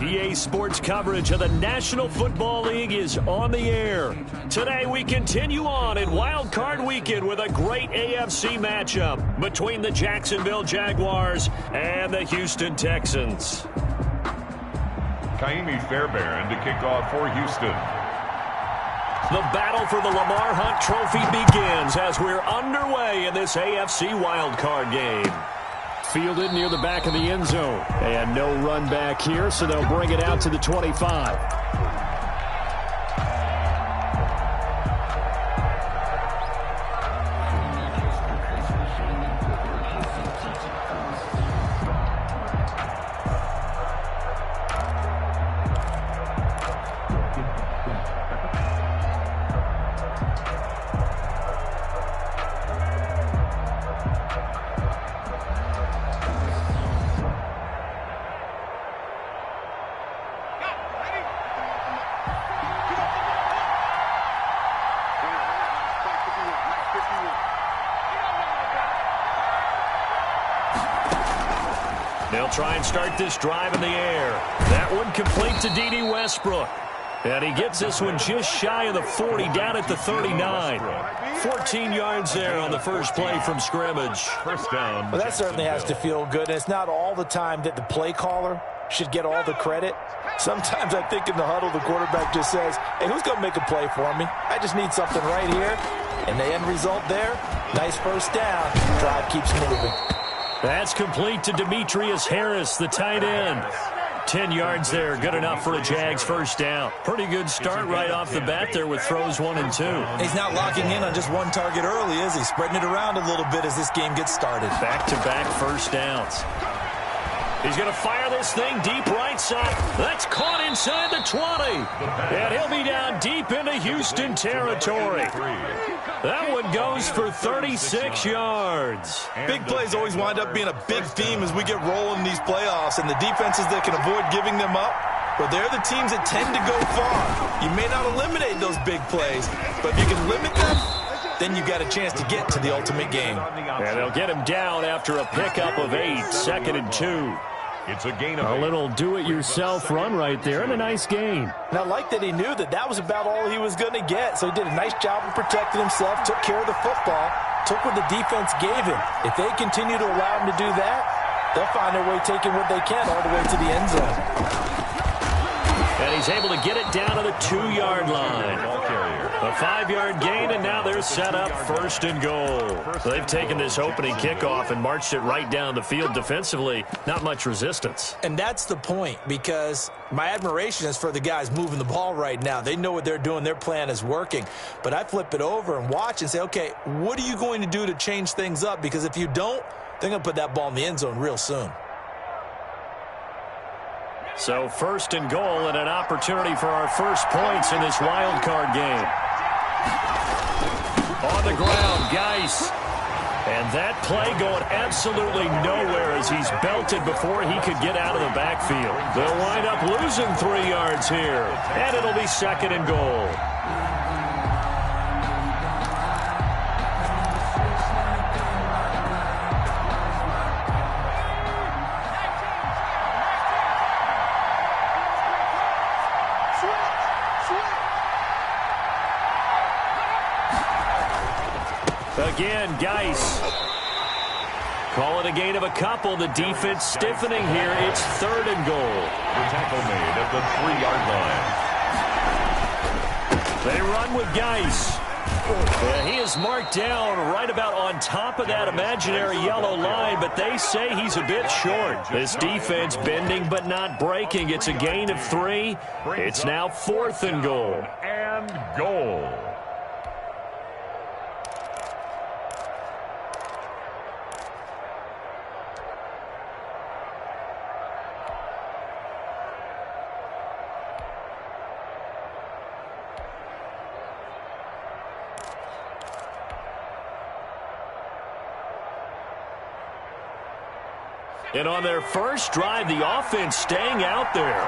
EA Sports coverage of the National Football League is on the air. Today we continue on in Wild Card Weekend with a great AFC matchup between the Jacksonville Jaguars and the Houston Texans. Kaimi Fairbairn to kick off for Houston. The battle for the Lamar Hunt Trophy begins as we're underway in this AFC Wild Card game. Fielded near the back of the end zone. And no run back here, so they'll bring it out to the 25. They'll try and start this drive in the air. That one complete to D.D. Westbrook. And he gets this one just shy of the 40, down at the 39. 14 yards there on the first play from scrimmage. First down. Well, that certainly has to feel good. And it's not all the time that the play caller should get all the credit. Sometimes I think in the huddle, the quarterback just says, hey, who's going to make a play for me? I just need something right here. And the end result there, nice first down. Drive keeps moving. That's complete to Demetrius Harris, the tight end. 10 yards there, good enough for a Jags first down. Pretty good start right off the bat there with throws 1 and 2. He's not locking in on just one target early, is he? Spreading it around a little bit as this game gets started. Back-to-back first downs. He's going to fire this thing deep right side. That's caught inside the 20. And he'll be down deep into Houston territory. That one goes for 36 yards. Big plays always wind up being a big theme as we get rolling in these playoffs, and the defenses that can avoid giving them up, well, they're the teams that tend to go far. You may not eliminate those big plays, but if you can limit them, then you've got a chance to get to the ultimate game. And they'll get him down after a pickup of 8, 2nd and 2. It's a gain of a little do-it-yourself run right there, and a nice gain. And I like that he knew that that was about all he was going to get. So he did a nice job of protecting himself, took care of the football, took what the defense gave him. If they continue to allow him to do that, they'll find their way taking what they can all the way to the end zone. And he's able to get it down to the 2-yard line. A 5-yard gain, and now they're set up 1st and goal. They've taken this opening kickoff and marched it right down the field defensively. Not much resistance. And that's the point, because my admiration is for the guys moving the ball right now. They know what they're doing. Their plan is working. But I flip it over and watch and say, okay, what are you going to do to change things up? Because if you don't, they're going to put that ball in the end zone real soon. So 1st and goal, and an opportunity for our first points in this wild card game. On the ground, Geis. And that play going absolutely nowhere as he's belted before he could get out of the backfield. They'll wind up losing 3 yards here, and it'll be 2nd and goal. Again, Geis. Call it a gain of a couple. The defense stiffening here. It's 3rd and goal. The tackle made at the 3-yard line. They run with Geis. He is marked down right about on top of that imaginary yellow line, but they say he's a bit short. This defense bending but not breaking. It's a gain of 3. It's now 4th and goal. And goal. And on their first drive, the offense staying out there.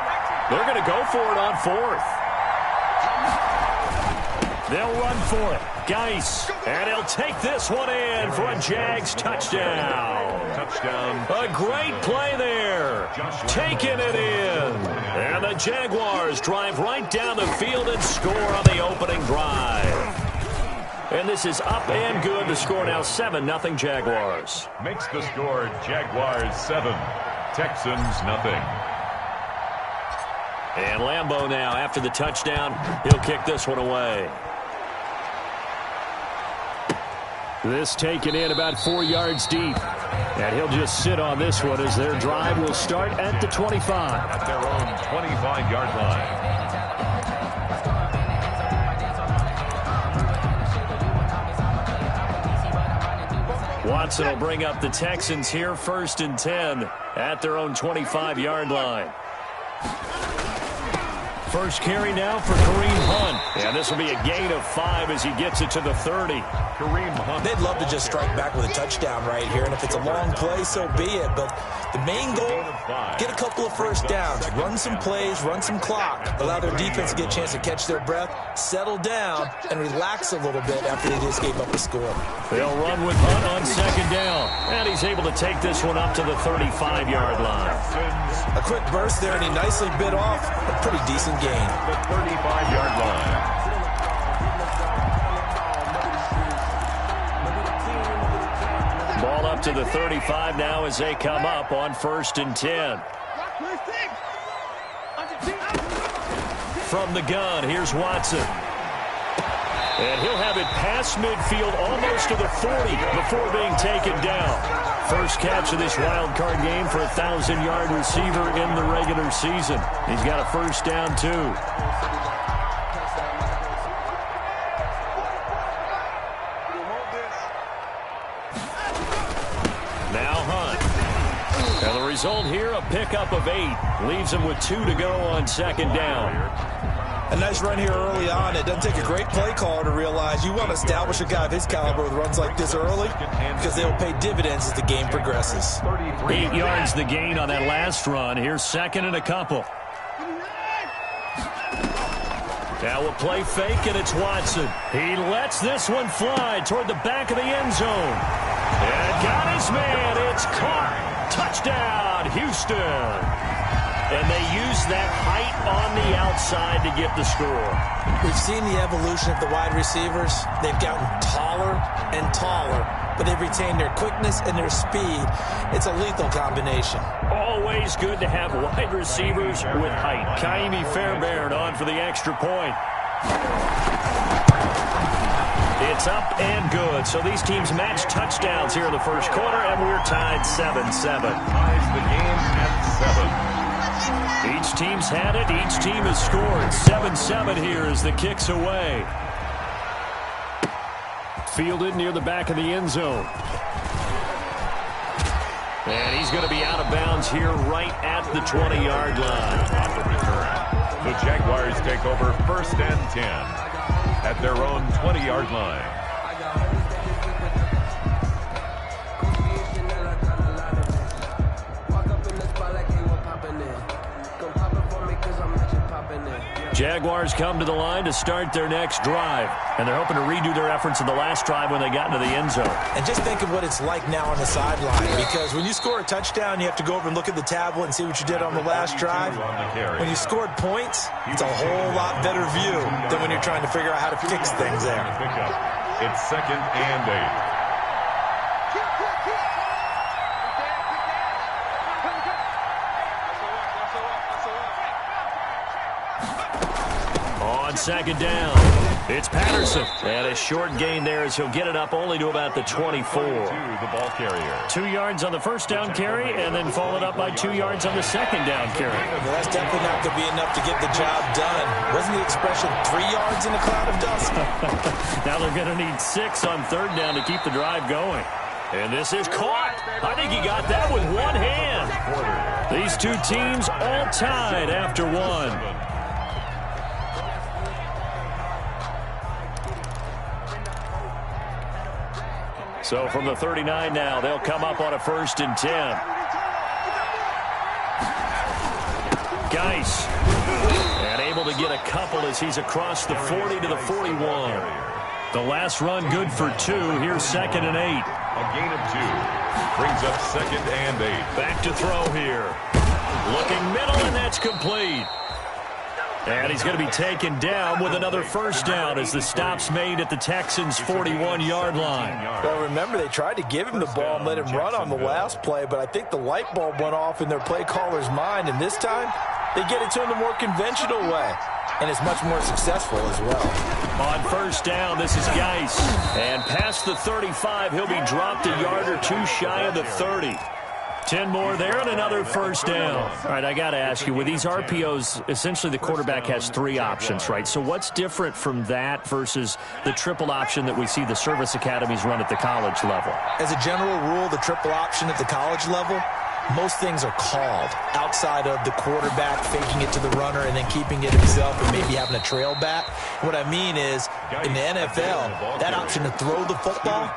They're going to go for it on 4th. They'll run for it. Geis. And he'll take this one in for a Jags touchdown. Touchdown. A great play there. Taking it in. And the Jaguars drive right down the field and score on the opening drive. And this is up and good. The score now 7-0 Jaguars. Makes the score Jaguars 7, Texans nothing. And Lambeau now, after the touchdown, he'll kick this one away. This taken in about 4 yards deep. And he'll just sit on this one as their drive will start at the 25. At their own 25-yard line. Watson will bring up the Texans here, 1st and 10 at their own 25-yard line. First carry now for Kareem Hunt. And this will be a gain of 5 as he gets it to the 30. Kareem Hunt. They'd love to just strike back with a touchdown right here, and if it's a long play, so be it. But the main goal, get a couple of first downs, run some plays, run some clock, allow their defense to get a chance to catch their breath, settle down, and relax a little bit after they just gave up a score. They'll run with Hunt on 2nd down, and he's able to take this one up to the 35-yard line. A quick burst there, and he nicely bit off a pretty decent gain. The 35-yard line. Ball up to the 35 now as they come up on 1st and 10. From the gun, here's Watson. And he'll have it past midfield almost to the 40 before being taken down. First catch of this wild card game for a 1,000-yard receiver in the regular season. He's got a first down, too. Now Hunt. And the result here, a pickup of 8. Leaves him with 2 to go on 2nd down. A nice run here early on. It doesn't take a great play caller to realize you want to establish a guy of his caliber with runs like this early because they will pay dividends as the game progresses. 8 yards the gain on that last run. Here's 2nd and a couple. Now we'll play fake, and it's Watson. He lets this one fly toward the back of the end zone. And got his man. It's caught. Touchdown, Houston. And they use that height on the outside to get the score. We've seen the evolution of the wide receivers. They've gotten taller and taller, but they've retained their quickness and their speed. It's a lethal combination. Always good to have wide receivers with height. Kaimi Fairbairn on for the extra point. It's up and good. So these teams match touchdowns here in the first quarter, and we're tied 7-7. Ties the game at 7. Each team's had it. Each team has scored. 7-7 here as the kick's away. Fielded near the back of the end zone. And he's going to be out of bounds here right at the 20-yard line. On the return, the Jaguars take over 1st and 10 at their own 20-yard line. Jaguars come to the line to start their next drive. And they're hoping to redo their efforts in the last drive when they got into the end zone. And just think of what it's like now on the sideline, because when you score a touchdown, you have to go over and look at the tablet and see what you did on the last drive. When you scored points, it's a whole lot better view than when you're trying to figure out how to fix things there. It's 2nd and 8. On 2nd down, it's Patterson. And a short gain there as he'll get it up only to about the 24. The ball carrier. 2 yards on the first down carry, and then followed up by 2 yards on the second down carry. Well, that's definitely not going to be enough to get the job done. Wasn't the expression 3 yards in a cloud of dust? Now they're going to need 6 on 3rd down to keep the drive going. And this is caught. I think he got that with one hand. These two teams all tied after one. So from the 39 now, they'll come up on a 1st and 10. Geis. And able to get a couple as he's across the 40 to the 41. The last run good for 2. Here's 2nd and 8. A gain of 2. Brings up 2nd and 8. Back to throw here. Looking middle, and that's complete. And he's going to be taken down with another first down as the stop's made at the Texans' 41-yard line. Well, remember, they tried to give him the ball and let him run on the last play, but I think the light bulb went off in their play caller's mind, and this time they get it to him the more conventional way. And it's much more successful as well. On first down, this is Geis. And past the 35, he'll be dropped a yard or 2 shy of the 30. 10 more there and another first down. All right, I got to ask you, with these RPOs, essentially the quarterback has 3 options, right? So what's different from that versus the triple option that we see the service academies run at the college level? As a general rule, the triple option at the college level, most things are called outside of the quarterback faking it to the runner and then keeping it himself and maybe having a trail back. What I mean is, in the NFL, that option to throw the football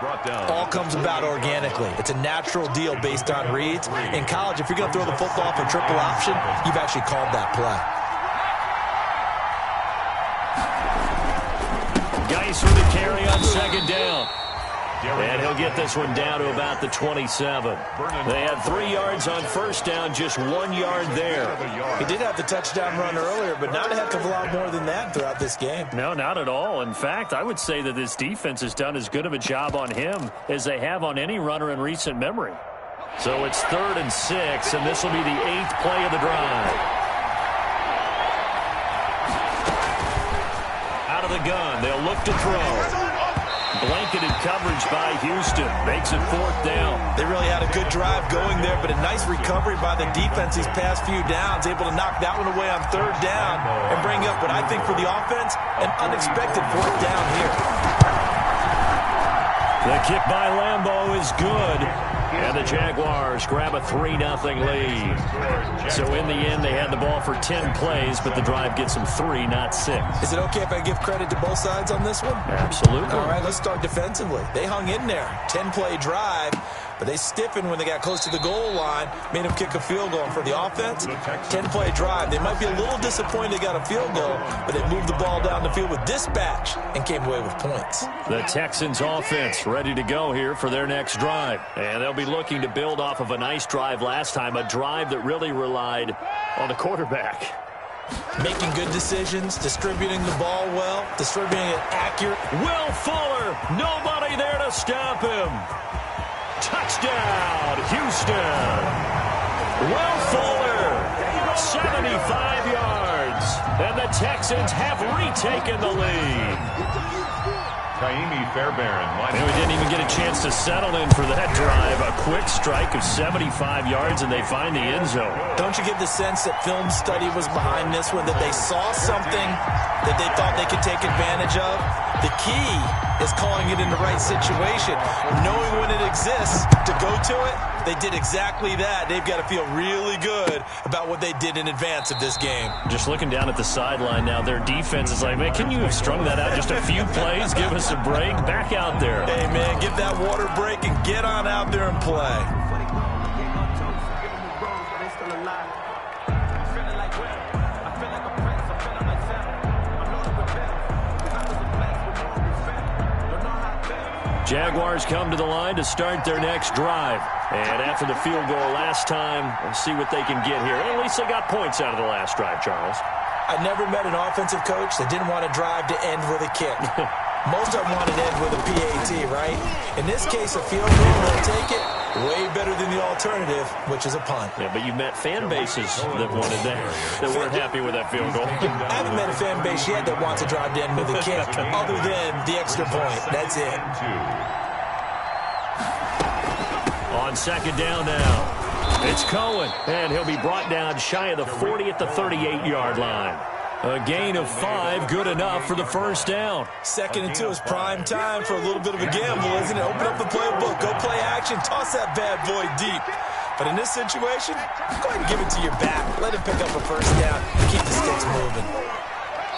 all comes about organically. It's a natural deal based on reads. In college, if you're going to throw the football for triple option, you've actually called that play. Geis with the carry on 2nd down. And he'll get this one down to about the 27. They had 3 yards on first down, just 1 yard there. He did have the touchdown run earlier, but not a heck of a lot more than that throughout this game. No, not at all. In fact, I would say that this defense has done as good of a job on him as they have on any runner in recent memory. So it's 3rd and 6, and this will be the 8th play of the drive. Out of the gun, they'll look to throw. Blanketed coverage by Houston. Makes it 4th down. They really had a good drive going there, but a nice recovery by the defense these past few downs. Able to knock that one away on 3rd down and bring up what I think for the offense, an unexpected 4th down here. The kick by Lambeau is good. And the Jaguars grab a 3-0 lead. So in the end, they had the ball for 10 plays, but the drive gets them 3, not 6. Is it okay if I give credit to both sides on this one? Absolutely. All right, let's start defensively. They hung in there. 10-play drive, but they stiffened when they got close to the goal line, made them kick a field goal. And for the offense, 10-play drive. They might be a little disappointed they got a field goal, but they moved the ball down the field with dispatch and came away with points. The Texans offense ready to go here for their next drive. And they'll be looking to build off of a nice drive last time, a drive that really relied on the quarterback. Making good decisions, distributing the ball well, distributing it accurate. Will Fuller, nobody there to stop him. Touchdown, Houston. Will Fuller, 75 yards. And the Texans have retaken the lead. Kaimi Fairbairn. And we didn't even get a chance to settle in for that drive. A quick strike of 75 yards, and they find the end zone. Don't you get the sense that film study was behind this one, that they saw something that they thought they could take advantage of? The key is calling it in the right situation. Knowing when it exists to go to it, they did exactly that. They've got to feel really good about what they did in advance of this game. Just looking down at the sideline now, their defense is like, man, can you have strung that out just a few plays? Give us a break. Back out there. Hey, man, give that water break and get on out there and play. Jaguars come to the line to start their next drive. And after the field goal last time, we'll see what they can get here. At least they got points out of the last drive, Charles. I never met an offensive coach that didn't want a drive to end with a kick. Most of them wanted to end with a PAT, right? In this case, a field goal, they'll take it. Way better than the alternative, which is a punt. Yeah, but you met fan bases that wanted that, that weren't happy with that field goal. I haven't met a fan base yet that wants a drive to end with a kick, other than the extra point. That's it. On 2nd down now, it's Cohen, and he'll be brought down shy of the 40 at the 38-yard line. A gain of 5, good enough for the first down. 2nd and 2 is prime time for a little bit of a gamble, isn't it? Open up the playbook, go play action, toss that bad boy deep. But in this situation, go ahead and give it to your back. Let him pick up a first down, keep the sticks moving.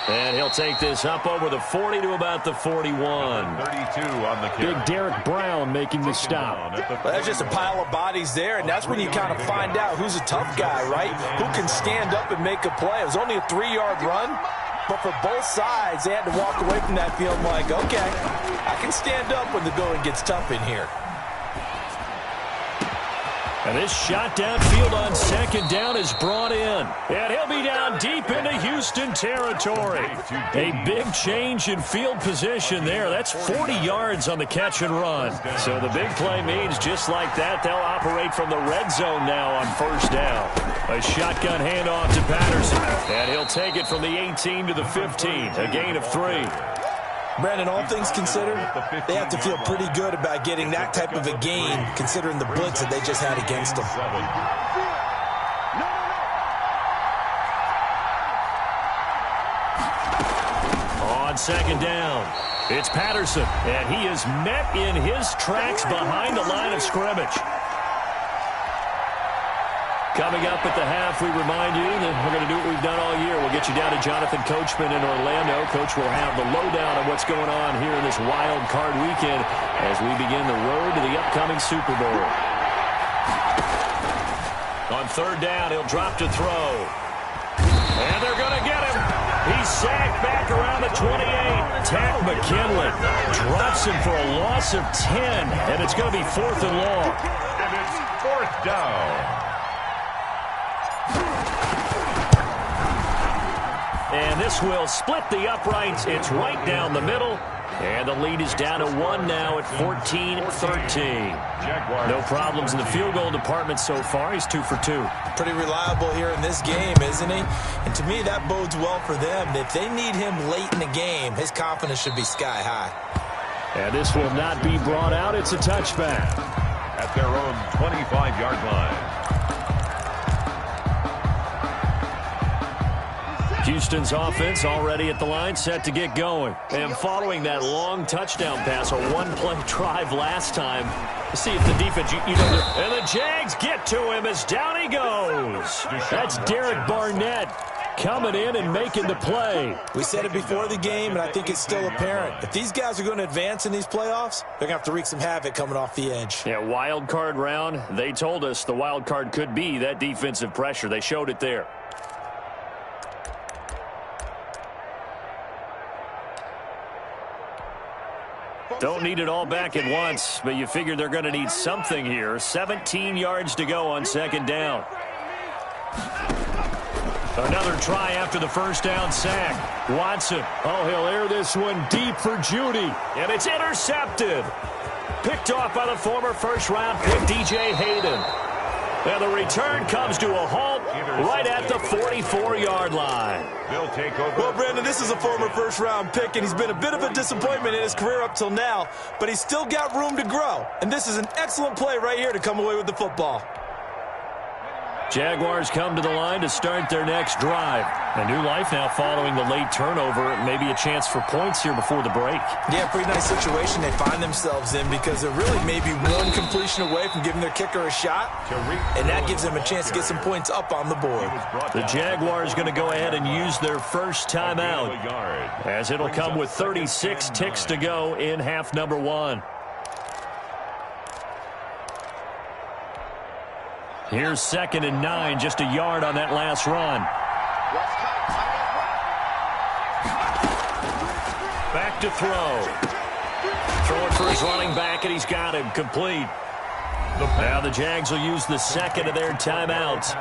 And he'll take this up over the 40 to about the 41. 32 on the kick. Big Derek Brown making the stop. Well, there's just a pile of bodies there, and that's when you kind of find out who's a tough guy, right? Who can stand up and make a play. It was only a 3-yard run, But for both sides, they had to walk away from that feeling like, okay, I can stand up when the going gets tough in here. And this shot downfield on second down is brought in. And he'll be down deep into Houston territory. A big change in field position there. That's 40 yards on the catch and run. So the big play means just like that, they'll operate from the red zone now on first down. A shotgun handoff to Patterson. And he'll take it from the 18 to the 15. A gain of 3. Brandon, all things considered, they have to feel pretty good about getting that type of a gain, considering the blitz that they just had against them. On second down, it's Patterson, and he is met in his tracks behind the line of scrimmage. Coming up at the half, we remind you that we're going to do what we've done all year. We'll get you down to Jonathan Coachman in Orlando. Coach will have the lowdown on what's going on here in this wild card weekend as we begin the road to the upcoming Super Bowl. On third down, he'll drop to throw. And they're going to get him. He's sacked back around the 28. Tack McKinley drops him for a loss of 10, and it's going to be 4th and long. And it's 4th down. And this will split the uprights. It's right down the middle. And the lead is down to 1 now at 14-13. No problems in the field goal department so far. He's 2 for 2. Pretty reliable here in this game, isn't he? And to me, that bodes well for them. If they need him late in the game, his confidence should be sky high. And this will not be brought out. It's a touchback. At their own 25-yard line. Houston's offense already at the line, set to get going. And following that long touchdown pass, a one-play drive last time. Let's see if the defense, and the Jags get to him as down he goes. That's Derek Barnett coming in and making the play. We said it before the game, and I think it's still apparent. If these guys are going to advance in these playoffs, they're going to have to wreak some havoc coming off the edge. Yeah, wild card round. They told us the wild card could be that defensive pressure. They showed it there. Don't need it all back at once, but you figure they're going to need something here. 17 yards to go on second down. Another try after the first down sack. Watson. Oh, he'll air this one deep for Judy. And it's intercepted. Picked off by the former first-round pick, D.J. Hayden. And the return comes to a halt right at the 44-yard line. They'll take over. Well, Brandon, this is a former first-round pick, and he's been a bit of a disappointment in his career up till now, but he's still got room to grow. And this is an excellent play right here to come away with the football. Jaguars come to the line to start their next drive. A new life now following the late turnover. Maybe a chance for points here before the break. Yeah, pretty nice situation they find themselves in because they're really maybe one completion away from giving their kicker a shot, and that gives them a chance to get some points up on the board. The Jaguars going to go ahead and use their first timeout as it'll come with 36 ticks to go in half number 1. Here's 2nd and 9, just a yard on that last run. Back to throw. Throwing for his running back, and he's got him complete. Now the Jags will use the second of their timeouts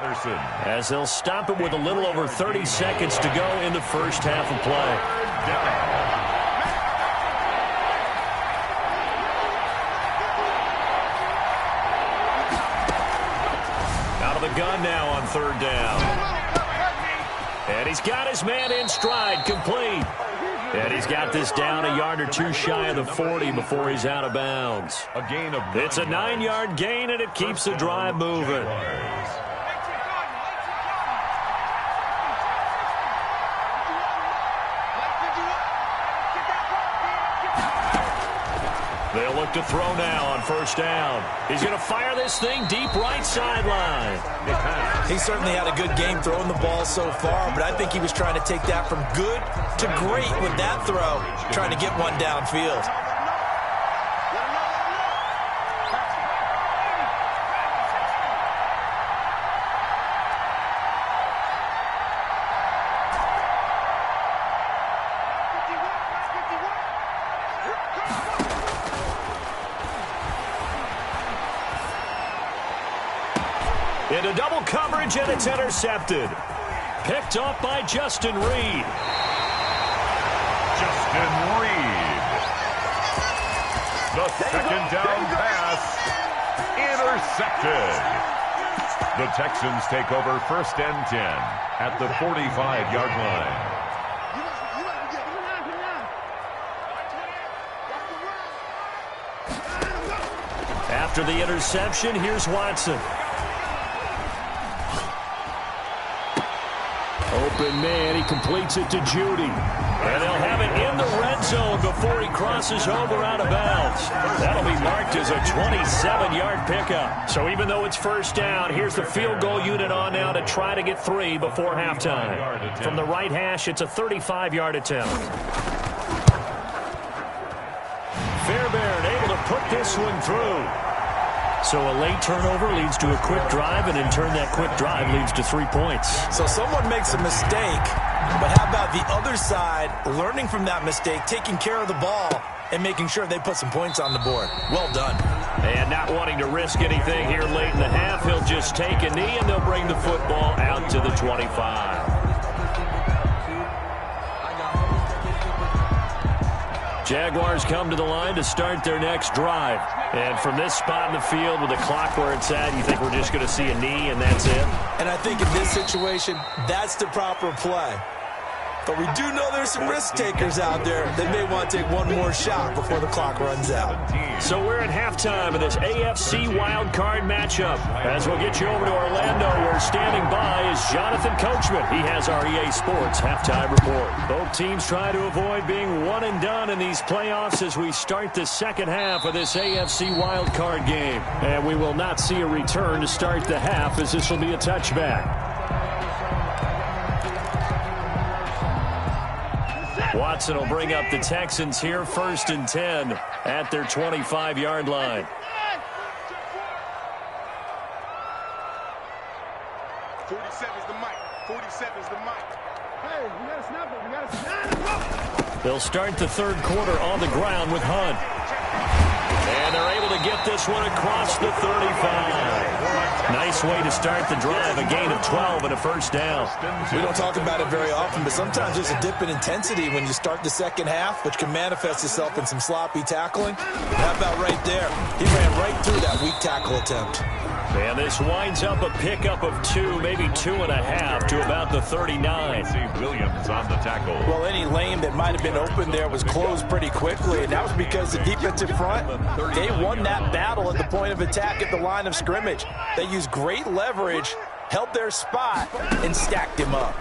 as they'll stop it with a little over 30 seconds to go in the first half of play. The gun now on third down. And he's got his man in stride, complete. And he's got this down a yard or two shy of the 40 before he's out of bounds. It's a 9-yard gain, and it keeps the drive moving. They'll look to throw now on first down. He's going to fire this thing deep right sideline. He certainly had a good game throwing the ball so far, but I think he was trying to take that from good to great with that throw, trying to get one downfield. Into double coverage, and it's intercepted. Picked off by Justin Reed. Justin Reed. The second down pass. Intercepted. The Texans take over 1st and 10 at the 45-yard line. After the interception, here's Watson. Open man, he completes it to Judy. And they'll have it in the red zone before he crosses over out of bounds. That'll be marked as a 27-yard pickup. So even though it's 1st down, here's the field goal unit on now to try to get 3 before halftime. From the right hash, it's a 35-yard attempt. Fairbairn able to put this one through. So a late turnover leads to a quick drive, and in turn that quick drive leads to 3 points. So someone makes a mistake, but how about the other side learning from that mistake, taking care of the ball, and making sure they put some points on the board? Well done. And not wanting to risk anything here late in the half, he'll just take a knee, and they'll bring the football out to the 25. Jaguars come to the line to start their next drive. And from this spot in the field with the clock where it's at, you think we're just going to see a knee and that's it? And I think in this situation, that's the proper play. But we do know there's some risk takers out there that may want to take one more shot before the clock runs out. So we're at halftime of this AFC wildcard matchup. As we'll get you over to Orlando, where standing by is Jonathan Coachman. He has our EA Sports halftime report. Both teams try to avoid being one and done in these playoffs as we start the second half of this AFC wildcard game. And we will not see a return to start the half, as this will be a touchback. Watson will bring up the Texans here 1st and 10 at their 25-yard line. 47's the mic. 47's the mic. Hey, we got to snap it. We got to snap it. They'll start the third quarter on the ground with Hunt. And they're able to get this one across the 35. Nice way to start the drive, a gain of 12 and a 1st down. We don't talk about it very often, but sometimes there's a dip in intensity when you start the second half, which can manifest itself in some sloppy tackling. How about right there? He ran right through that weak tackle attempt. And this winds up a pickup of 2, maybe 2.5 to about the 39. See Williams on the tackle. Well, any lane that might have been open there was closed pretty quickly, and that was because the defensive front, they won that battle at the point of attack at the line of scrimmage. They used great leverage, held their spot, and stacked him up.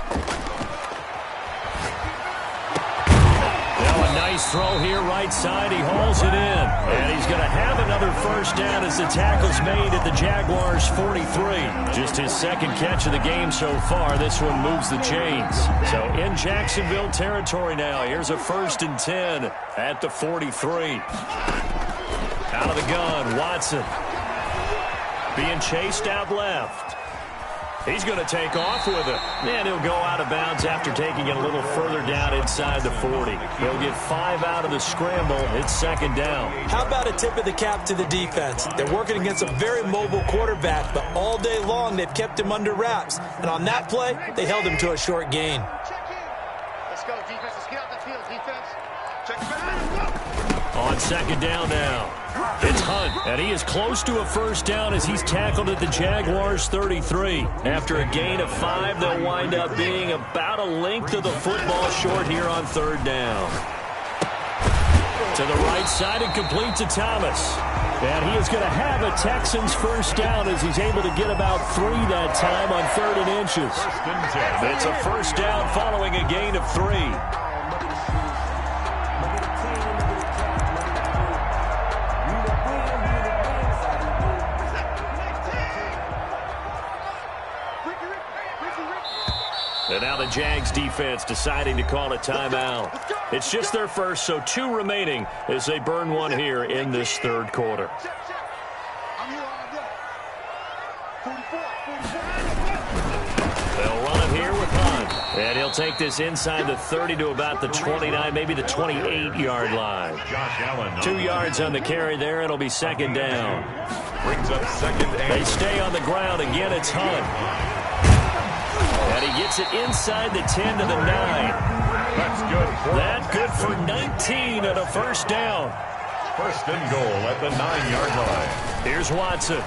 Now a nice throw here right side. He hauls it in. And he's going to have another 1st down as the tackle's made at the Jaguars' 43. Just his second catch of the game so far. This one moves the chains. So in Jacksonville territory now. Here's a 1st and 10 at the 43. Out of the gun, Watson. Being chased out left. He's going to take off with it. And he'll go out of bounds after taking it a little further down inside the 40. He'll get 5 out of the scramble. It's 2nd down. How about a tip of the cap to the defense? They're working against a very mobile quarterback, but all day long they've kept him under wraps. And on that play, they held him to a short gain. Let's go, defense. Let's get out the field, defense. Check back. On 2nd down now. It's Hunt, and he is close to a 1st down as he's tackled at the Jaguars' 33. After a gain of 5, they'll wind up being about a length of the football short here on 3rd down. To the right side and complete to Thomas. And he is going to have a Texans 1st down as he's able to get about 3 that time on 3rd and inches. It's a 1st down following a gain of 3. And now the Jags defense deciding to call a timeout. It's just their first, so 2 remaining as they burn one here in this 3rd quarter. They'll run it here with Hunt. And he'll take this inside the 30 to about the 29, maybe the 28-yard line. 2 yards on the carry there. It'll be 2nd down. Brings up second and They stay on the ground. Again, it's Hunt. And he gets it inside the 10 to the 9. that's good. That good for 19 and a first down. First and goal at the 9-yard line. Here's Watson.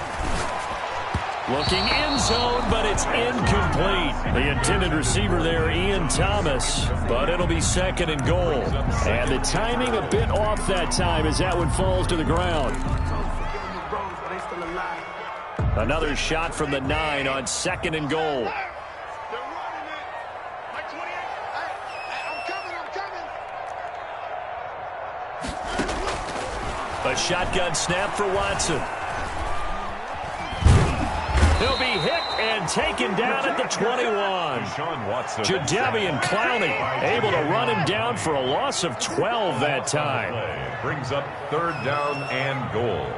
Looking end zone, but it's incomplete. The intended receiver there, Ian Thomas, but it'll be second and goal. And the timing a bit off that time as that one falls to the ground. Another shot from the 9 on second and goal. A shotgun snap for Watson. He'll be hit and taken down at the 21. Jadeveon Clowney able to run him down for a loss of 12 that time. Brings up third down and goal.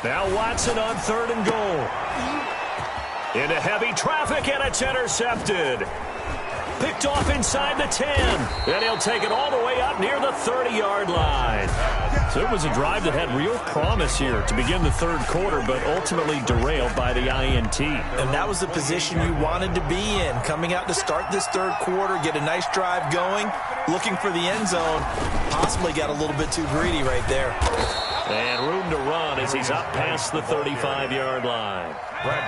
Now Watson on third and goal. Into heavy traffic, and it's intercepted. Picked off inside the 10. And he'll take it all the way up near the 30-yard line. So it was a drive that had real promise here to begin the third quarter, but ultimately derailed by the INT. And that was the position you wanted to be in. Coming out to start this third quarter, get a nice drive going, looking for the end zone. Possibly got a little bit too greedy right there. And room to run as he's up past the 35-yard line.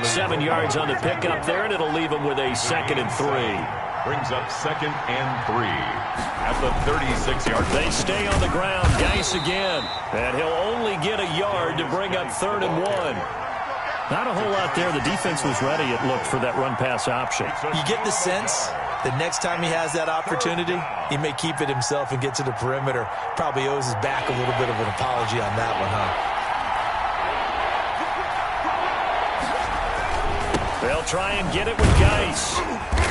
7 yards on the pickup there, and it'll leave him with a 2nd and 3. Brings up 2nd and 3 at the 36-yard line. They stay on the ground. Geis again. And he'll only get a yard to bring up 3rd and 1. Not a whole lot there. The defense was ready, it looked, for that run-pass option. You get the sense that next time he has that opportunity, he may keep it himself and get to the perimeter. Probably owes his back a little bit of an apology on that one, huh? They'll try and get it with Geis.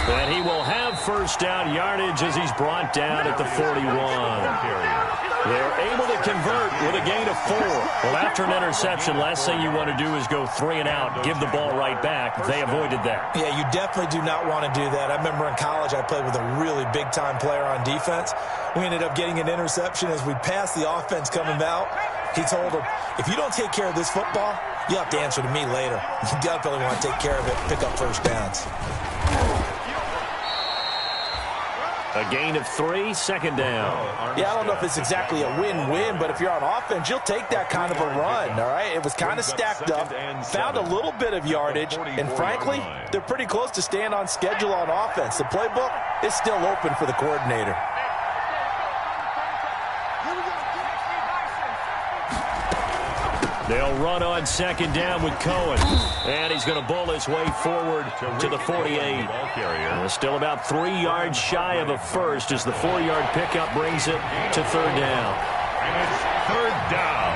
And he will have first down yardage as he's brought down at the 41. They're able to convert with a gain of 4. Well, after an interception, last thing you want to do is go 3 and out, give the ball right back. They avoided that. Yeah, you definitely do not want to do that. I remember in college I played with a really big-time player on defense. We ended up getting an interception as we passed the offense coming out. He told him, if you don't take care of this football, you'll have to answer to me later. You definitely want to take care of it, pick up first downs. A gain of 3, 2nd down. Yeah, I don't know if it's exactly a win-win, but if you're on offense, you'll take that kind of a run, all right? It was kind of stacked up, found a little bit of yardage, and frankly, they're pretty close to staying on schedule on offense. The playbook is still open for the coordinator. They'll run on 2nd down with Cohen. And he's going to bull his way forward to the 48. Still about 3 yards shy of a first as the 4-yard pickup brings it to 3rd down. And it's 3rd down.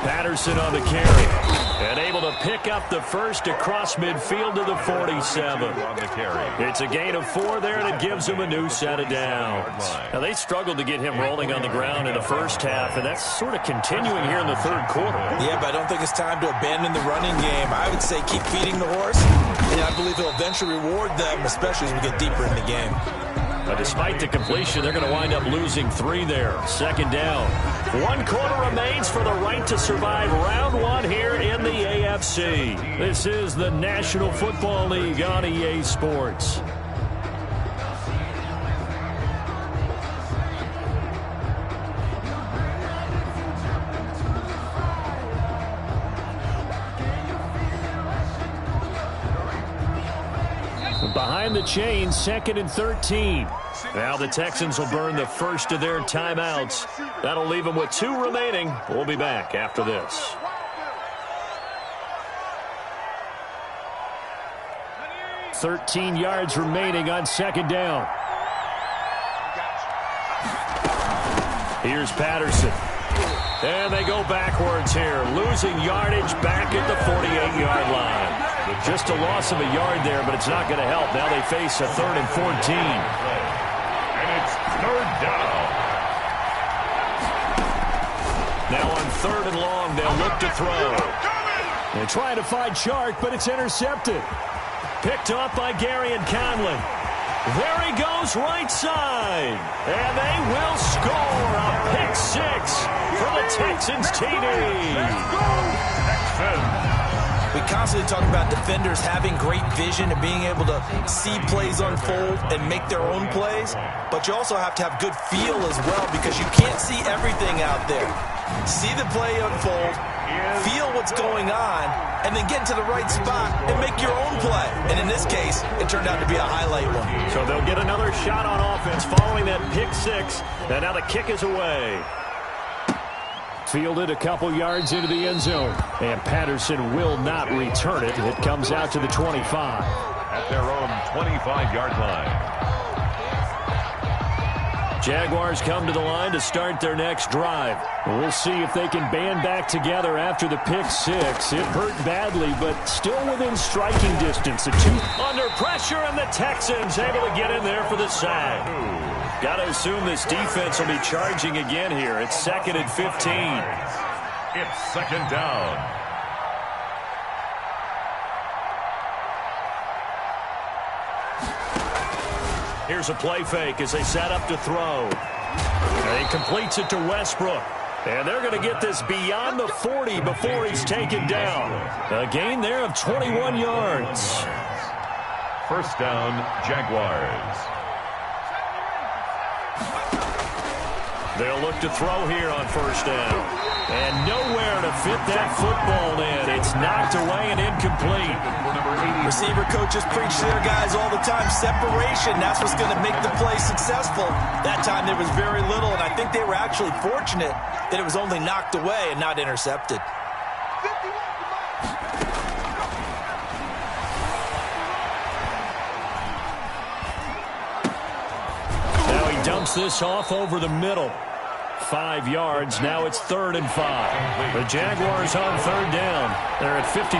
Patterson on the carry. And able to pick up the first across midfield to the 47. It's a gain of 4 there, and it gives him a new set of downs. Now, they struggled to get him rolling on the ground in the first half, and that's sort of continuing here in the third quarter. Yeah, but I don't think it's time to abandon the running game. I would say keep feeding the horse, and I believe he'll eventually reward them, especially as we get deeper in the game. But despite the completion, they're going to wind up losing 3 there. 2nd down. 1 quarter remains for the right to survive round 1 here in the AFC. This is the National Football League on EA Sports. Behind the chain, 2nd and 13. Now the Texans will burn the first of their timeouts. That'll leave them with 2 remaining. We'll be back after this. "13 yards remaining on 2nd down. Here's Patterson. And they go backwards here, losing yardage back at the 48-yard line. Just a loss of a yard there, but it's not going to help. Now they face a 3rd and 14. And it's 3rd down. Now on 3rd and long, they'll look to throw. They're trying to find Chark, but it's intercepted. picked off by Gary and Conley. There he goes right side. And they will score a pick six for the Texans TD. We constantly talk about defenders having great vision and being able to see plays unfold and make their own plays. But you also have to have good feel as well because you can't see everything out there. See the play unfold, feel what's going on, and then get to the right spot and make your own play. And in this case, it turned out to be a highlight one. So they'll get another shot on offense following that pick six. And now the kick is away. Fielded a couple yards into the end zone. And Patterson will not return it. It comes out to the 25. At their own 25-yard line. Jaguars come to the line to start their next drive. We'll see if they can band back together after the pick six. It hurt badly, but still within striking distance. The two under pressure, and the Texans able to get in there for the sack. Got to assume this defense will be charging again here. It's 2nd and 15. It's 2nd down. Here's a play fake as they set up to throw. And he completes it to Westbrook. And they're going to get this beyond the 40 before he's taken down. A gain there of 21 yards. 1st down, Jaguars. They'll look to throw here on 1st down. And nowhere to fit that football in. It's knocked away and incomplete. Receiver coaches preach to their guys all the time. Separation, that's what's going to make the play successful. That time there was very little, and I think they were actually fortunate that it was only knocked away and not intercepted. Now he dumps this off over the middle. 5 yards. Now it's 3rd and 5. The Jaguars on 3rd down. They're at 50%,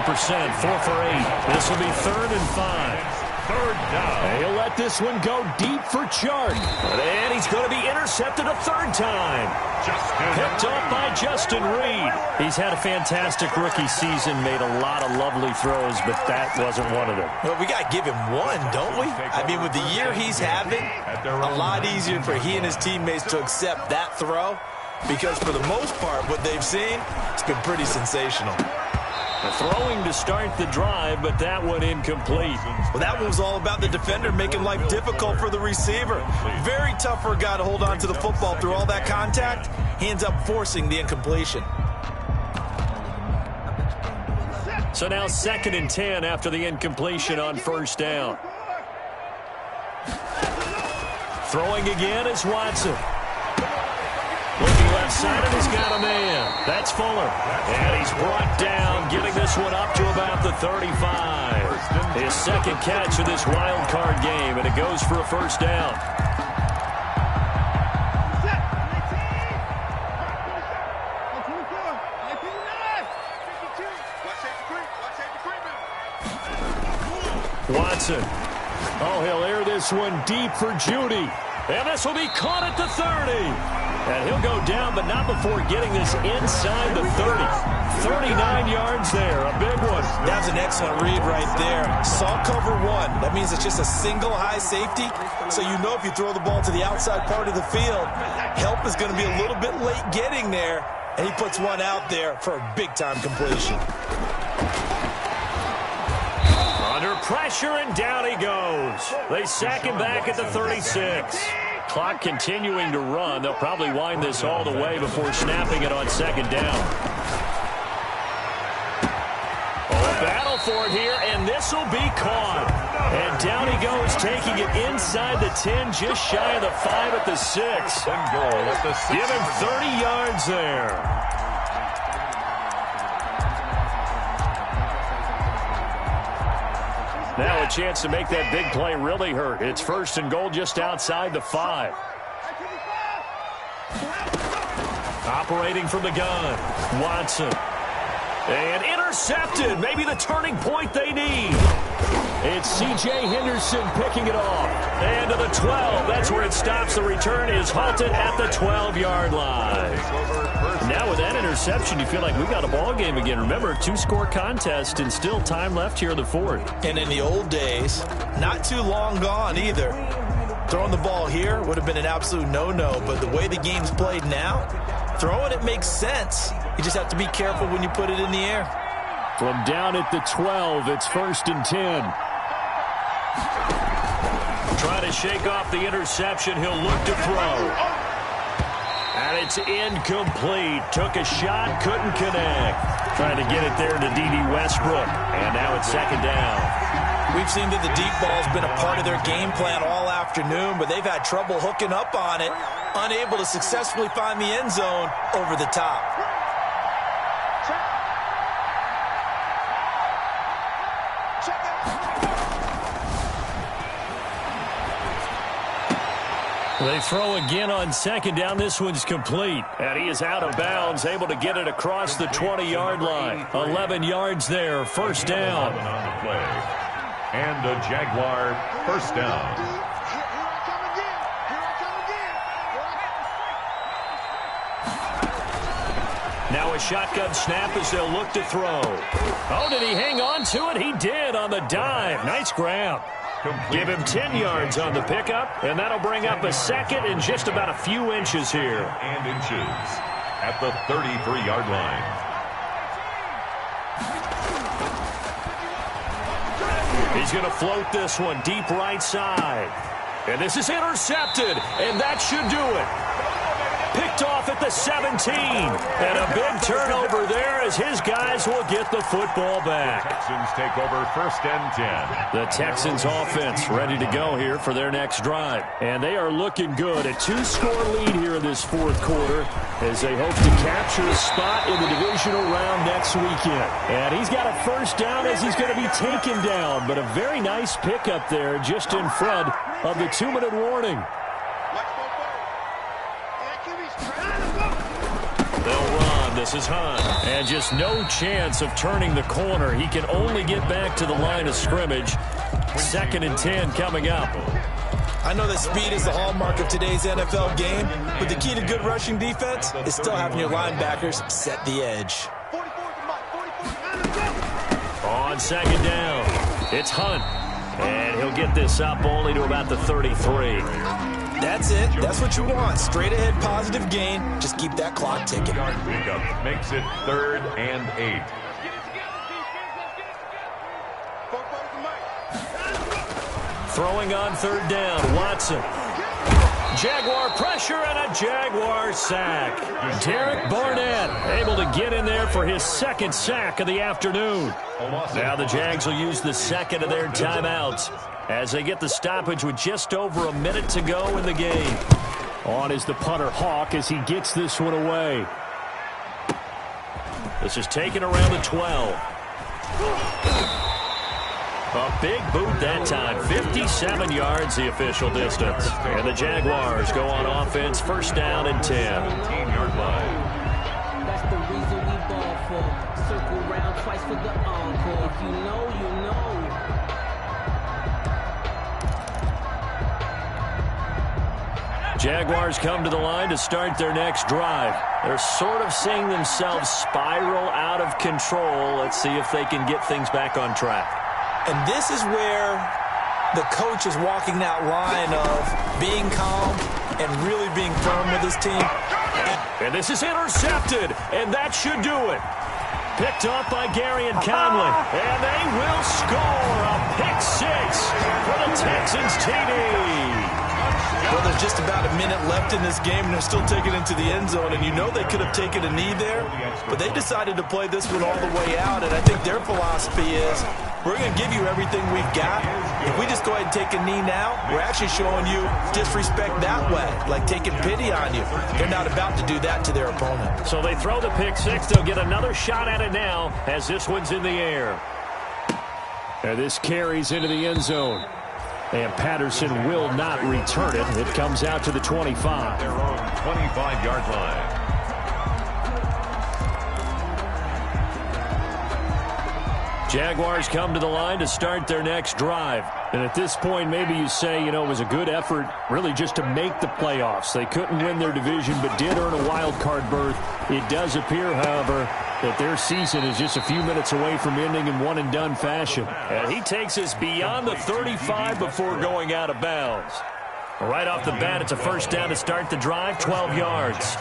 4 for 8. This will be 3rd and 5. 3rd down. He'll let this one go deep for Chark. And he's going to be intercepted a 3rd time. Picked off by Justin Reed. He's had a fantastic rookie season, made a lot of lovely throws, but that wasn't one of them. Well, we got to give him one, don't we? I mean, with the year he's having, a lot easier for he and his teammates to accept that throw because for the most part, what they've seen, it's been pretty sensational. Throwing to start the drive, but that one incomplete. Well, that one was all about the defender making life difficult for the receiver. Very tough for a guy to hold on to the football through all that contact. He ends up forcing the incompletion. So now 2nd and 10 after the incompletion on 1st down. Throwing again is Watson. Looking left side, and he's got a man. That's Fuller. And he's brought down, getting this one up to about the 35. His 2nd catch of this wild card game, and it goes for a 1st down. Watson. Oh, he'll air this one deep for Judy. And this will be caught at the 30. And he'll go down, but not before getting this inside the 30. 39 yards there, a big one. That's an excellent read right there. Saw cover one. That means it's just a single high safety. So you know if you throw the ball to the outside part of the field, help is going to be a little bit late getting there. And he puts one out there for a big-time completion. Under pressure, and down he goes. They sack him back at the 36. Clock continuing to run. They'll probably wind this all the way before snapping it on 2nd down. Oh, battle for it here, and this will be caught. And down he goes, taking it inside the 10, just shy of the 5 at the 6. And goal at the 6. Give him 30 yards there. Now a chance to make that big play really hurt. It's 1st and goal just outside the 5. Operating from the gun, Watson. And intercepted. Maybe the turning point they need. It's C.J. Henderson picking it off. And to the 12. That's where it stops. The return is halted at the 12-yard line. Now with that interception, you feel like we've got a ball game again. Remember, a two-score contest and still time left here in the fourth. And in the old days, not too long gone either. Throwing the ball here would have been an absolute no-no. But the way the game's played now, throwing it makes sense. You just have to be careful when you put it in the air. From down at the 12, it's 1st and 10. Trying to shake off the interception. He'll look to throw. And it's incomplete. Took a shot, couldn't connect. Trying to get it there to D.D. Westbrook. And now it's 2nd down. We've seen that the deep ball's been a part of their game plan all afternoon, but they've had trouble hooking up on it, unable to successfully find the end zone over the top. They throw again on 2nd down. This one's complete. And he is out of bounds, able to get it across the 20-yard line. 11 yards there, 1st down. And a Jaguar 1st down. Now a shotgun snap as they'll look to throw. Oh, did he hang on to it? He did on the dive. Nice grab. Give him 10 yards on the pickup, and that'll bring up a 2nd and just about a few inches here. And inches at the 33-yard line. He's going to float this one deep right side. And this is intercepted, and that should do it. Picked off at the 17. And a big turnover there as his guys will get the football back. Texans take over 1st and 10. The Texans offense ready to go here for their next drive. And they are looking good. A 2-score lead here in this 4th quarter as they hope to capture a spot in the divisional round next weekend. And he's got a 1st down as he's going to be taken down. But a very nice pickup there just in front of the 2-minute warning. They'll run. This is Hunt. And just no chance of turning the corner. He can only get back to the line of scrimmage. 2nd and 10 coming up. I know that speed is the hallmark of today's NFL game, but the key to good rushing defense is still having your linebackers set the edge. On 2nd down, it's Hunt. And he'll get this up only to about the 33. That's it. That's what you want. Straight ahead positive gain. Just keep that clock ticking. Yard pickup makes it 3rd and 8. Throwing on 3rd down, Watson. Jaguar pressure and a Jaguar sack. Derek Barnett able to get in there for his 2nd sack of the afternoon. Now the Jags will use the 2nd of their timeouts as they get the stoppage with just over a minute to go in the game. On is the punter Hawk as he gets this one away. This is taken around the 12. A big boot that time. 57 yards the official distance. And the Jaguars go on offense, 1st down and 10. 18-yard line. That's the reason we ball for. Circle round twice for the encore. If you know, you know. Jaguars come to the line to start their next drive. They're sort of seeing themselves spiral out of control. Let's see if they can get things back on track. And this is where the coach is walking that line of being calm and really being firm with his team. And this is intercepted, and that should do it. Picked off by Gary and Conley. And they will score a pick 6 for the Texans TD. Well, there's just about a minute left in this game, and they're still taking it to the end zone. And you know they could have taken a knee there, but they decided to play this one all the way out. And I think their philosophy is, we're going to give you everything we've got. If we just go ahead and take a knee now, we're actually showing you disrespect that way, like taking pity on you. They're not about to do that to their opponent. So they throw the pick 6. They'll get another shot at it now as this one's in the air. And this carries into the end zone. And Patterson will not return it. It comes out to the 25. Their own 25-yard line. Jaguars come to the line to start their next drive. And at this point, maybe you say, you know, it was a good effort really just to make the playoffs. They couldn't win their division but did earn a wild card berth. It does appear, however, that their season is just a few minutes away from ending in one-and-done fashion. And he takes us beyond the 35 before going out of bounds. Right off the bat, it's a first down to start the drive, 12 yards.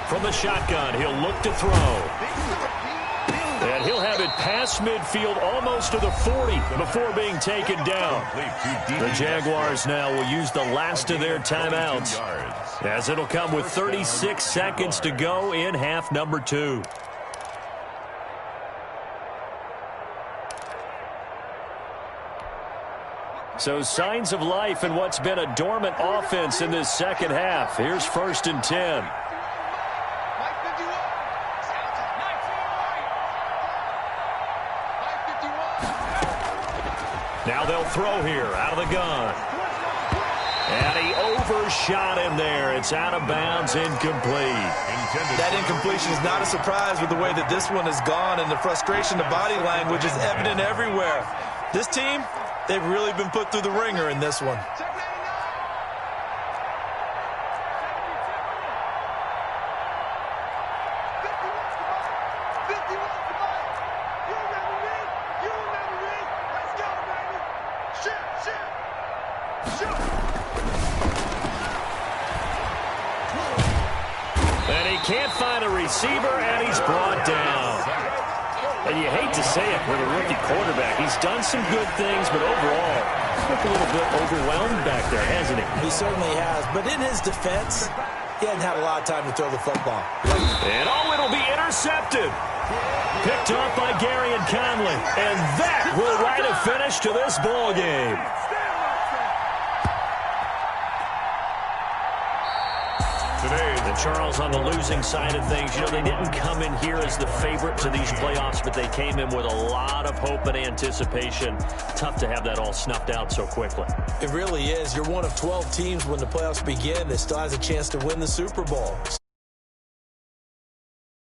From the shotgun, he'll look to throw. And he'll have it past midfield almost to the 40 before being taken down. The Jaguars now will use the last of their timeouts, as it'll come with 36 seconds to go in half number 2. So signs of life in what's been a dormant offense in this second half. Here's 1st and 10. Now they'll throw here out of the gun. And he overshot him there. It's out of bounds, incomplete. That incompletion is not a surprise with the way that this one has gone, and the frustration, the body language is evident everywhere. This team, they've really been put through the ringer in this one. Can't find a receiver, and he's brought down. And you hate to say it with a rookie quarterback. He's done some good things, but overall, he's looked a little bit overwhelmed back there, hasn't he? He certainly has. But in his defense, he hasn't had a lot of time to throw the football. And it'll be intercepted. Picked off by Gary and Conley. And that will write a finish to this ball game. The Charles on the losing side of things, you know, they didn't come in here as the favorite to these playoffs, but they came in with a lot of hope and anticipation. Tough to have that all snuffed out so quickly. It really is. You're one of 12 teams when the playoffs begin that still has a chance to win the Super Bowl.